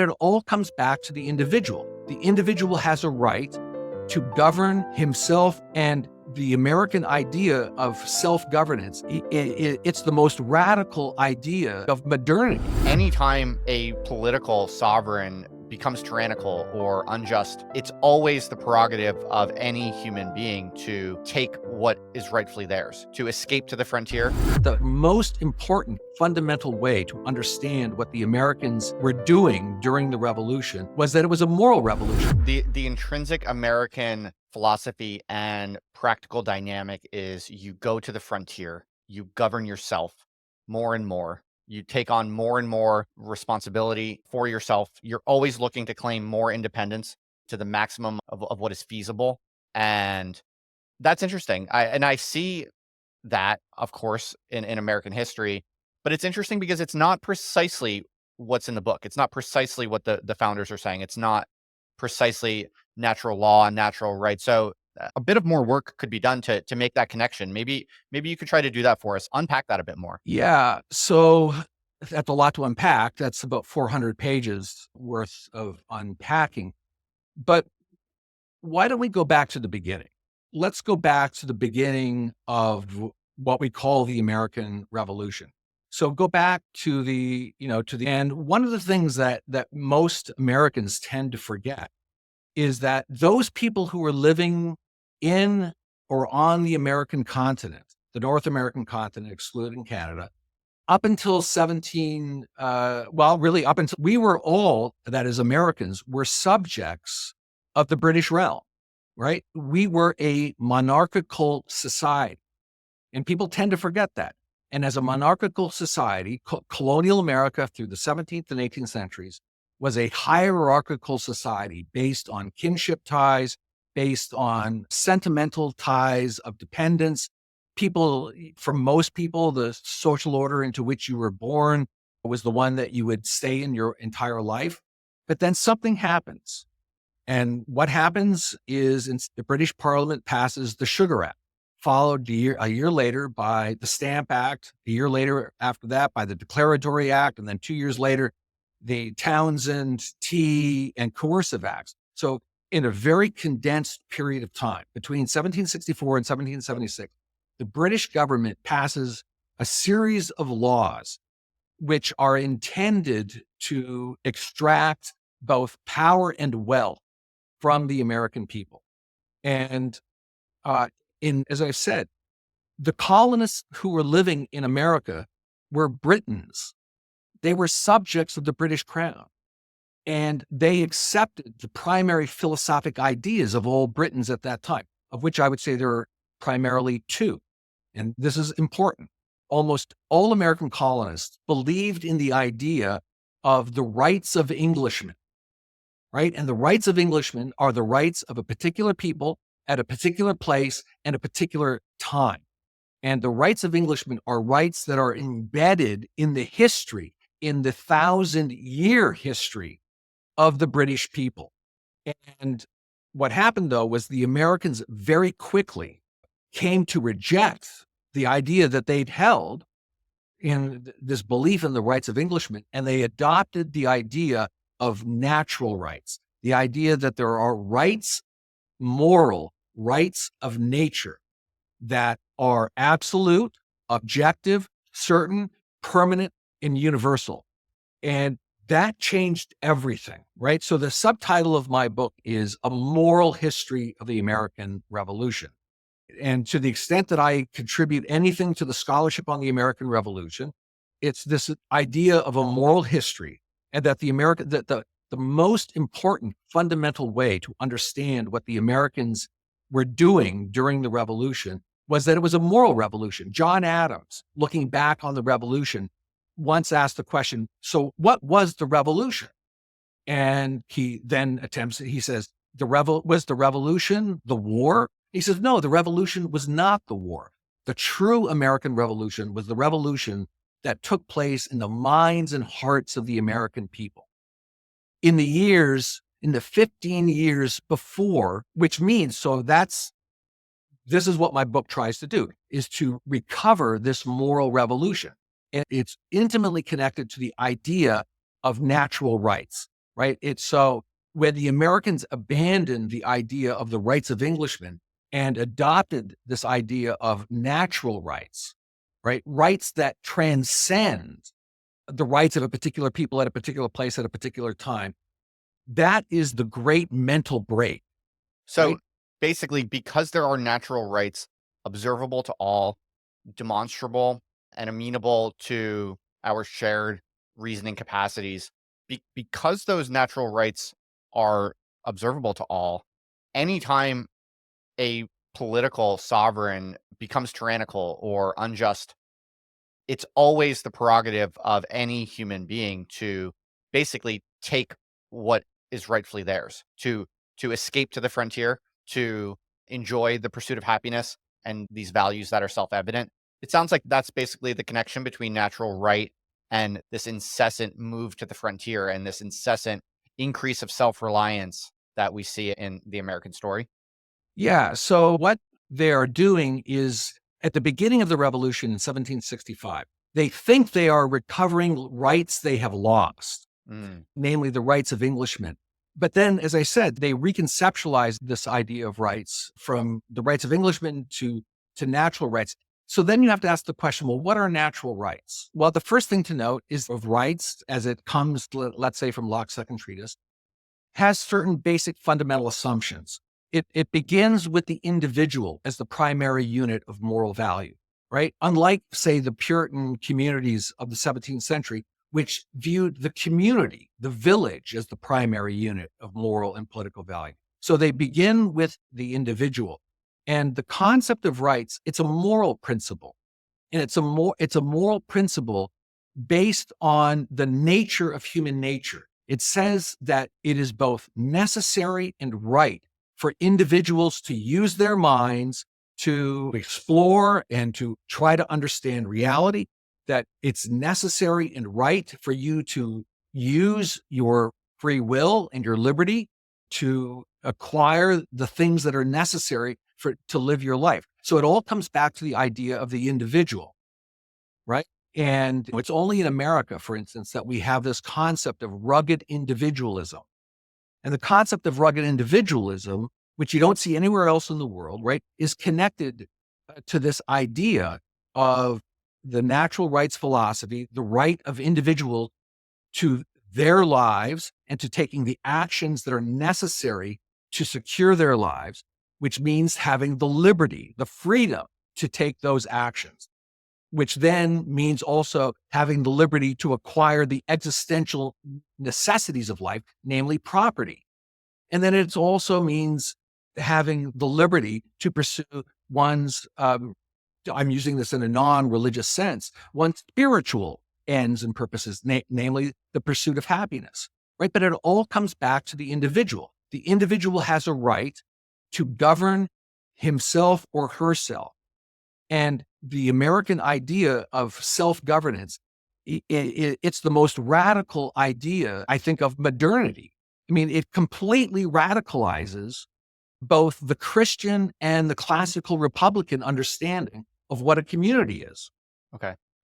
It all comes back to the individual. The individual has a right to govern himself, and the American idea of self-governance, it's the most radical idea of modernity. Anytime a political sovereign becomes tyrannical or unjust, it's always the prerogative of any human being to take what is rightfully theirs, to escape to the frontier. The most important fundamental way to understand what the Americans were doing during the revolution was that it was a moral revolution. The intrinsic American philosophy and practical dynamic is you go to the frontier, you govern yourself more and more. You take on more and more responsibility for yourself. You're always looking to claim more independence to the maximum of what is feasible. And that's interesting. I see that, of course, in American history, but it's interesting because it's not precisely what's in the book. It's not precisely what the founders are saying. It's not precisely natural law and natural right. So a bit of more work could be done to make that connection. Maybe you could try to do that for us. Unpack that a bit more. Yeah, so that's a lot to unpack. That's about 400 pages worth of unpacking. But why don't we go back to the beginning? Let's go back to the beginning of what we call the American Revolution. So go back to and one of the things that most Americans tend to forget is that those people who were living in or on the American continent, the North American continent, excluding Canada, up until up until we were all, that is Americans, were subjects of the British realm, right? We were a monarchical society, and people tend to forget that. And as a monarchical society, colonial America through the 17th and 18th centuries was a hierarchical society based on kinship ties, based on sentimental ties of dependence. For most people, the social order into which you were born was the one that you would stay in your entire life. But then something happens. And what happens is the British Parliament passes the Sugar Act, followed a year later by the Stamp Act, a year later after that by the Declaratory Act, and then 2 years later, the Townsend, Tea, and Coercive Acts. So in a very condensed period of time, between 1764 and 1776, the British government passes a series of laws which are intended to extract both power and wealth from the American people. And as I said, the colonists who were living in America were Britons. They were subjects of the British crown, and they accepted the primary philosophic ideas of all Britons at that time, of which I would say there are primarily two. And this is important. Almost all American colonists believed in the idea of the rights of Englishmen, right? And the rights of Englishmen are the rights of a particular people at a particular place and a particular time. And the rights of Englishmen are rights that are embedded in the history, in the 1,000-year history of the British people. And what happened, though, was the Americans very quickly came to reject the idea that they'd held in this belief in the rights of Englishmen, and they adopted the idea of natural rights, the idea that there are rights, moral rights of nature that are absolute, objective, certain, permanent, and universal. And that changed everything, right? So the subtitle of my book is A Moral History of the American Revolution. And to the extent that I contribute anything to the scholarship on the American Revolution, it's this idea of a moral history, and that the most important fundamental way to understand what the Americans were doing during the revolution was that it was a moral revolution. John Adams, looking back on the revolution, once asked the question, so what was the revolution? And he then he says, was the revolution the war? He says, no, the revolution was not the war. The true American Revolution was the revolution that took place in the minds and hearts of the American people. In the 15 years before, which means, this is what my book tries to do, is to recover this moral revolution. And it's intimately connected to the idea of natural rights, right? It's so when the Americans abandoned the idea of the rights of Englishmen and adopted this idea of natural rights, right? Rights that transcend the rights of a particular people at a particular place at a particular time. That is the great mental break, So right? basically, because there are natural rights observable to all, demonstrable, and amenable to our shared reasoning capacities, because those natural rights are observable to all, anytime a political sovereign becomes tyrannical or unjust, it's always the prerogative of any human being to basically take what is rightfully theirs, to escape to the frontier, to enjoy the pursuit of happiness and these values that are self-evident. It sounds like that's basically the connection between natural right and this incessant move to the frontier and this incessant increase of self-reliance that we see in the American story. Yeah. So what they are doing is at the beginning of the revolution in 1765, they think they are recovering rights they have lost, Mm, namely the rights of Englishmen. But then, as I said, they reconceptualize this idea of rights from the rights of Englishmen to natural rights. So then you have to ask the question, well, what are natural rights? Well, the first thing to note is of rights as it comes, let's say, from Locke's second treatise, has certain basic fundamental assumptions. It begins with the individual as the primary unit of moral value, right? Unlike, say, the Puritan communities of the 17th century, which viewed the community, the village, as the primary unit of moral and political value. So they begin with the individual. And the concept of rights, it's a moral principle. And it's a moral principle based on the nature of human nature. It says that it is both necessary and right for individuals to use their minds to explore and to try to understand reality, that it's necessary and right for you to use your free will and your liberty to acquire the things that are necessary for to live your life. So it all comes back to the idea of the individual, right? And it's only in America, for instance, that we have this concept of rugged individualism. And the concept of rugged individualism, which you don't see anywhere else in the world, right, is connected to this idea of the natural rights philosophy, the right of individuals to their lives and to taking the actions that are necessary to secure their lives, which means having the liberty, the freedom to take those actions, which then means also having the liberty to acquire the existential necessities of life, namely property. And then it also means having the liberty to pursue one's, I'm using this in a non religious sense, one's spiritual ends and purposes, namely the pursuit of happiness, right? But it all comes back to the individual. The individual has a right to govern himself or herself. And the American idea of self-governance, it's the most radical idea, I think, of modernity. I mean, it completely radicalizes both the Christian and the classical Republican understanding of what a community is. okay.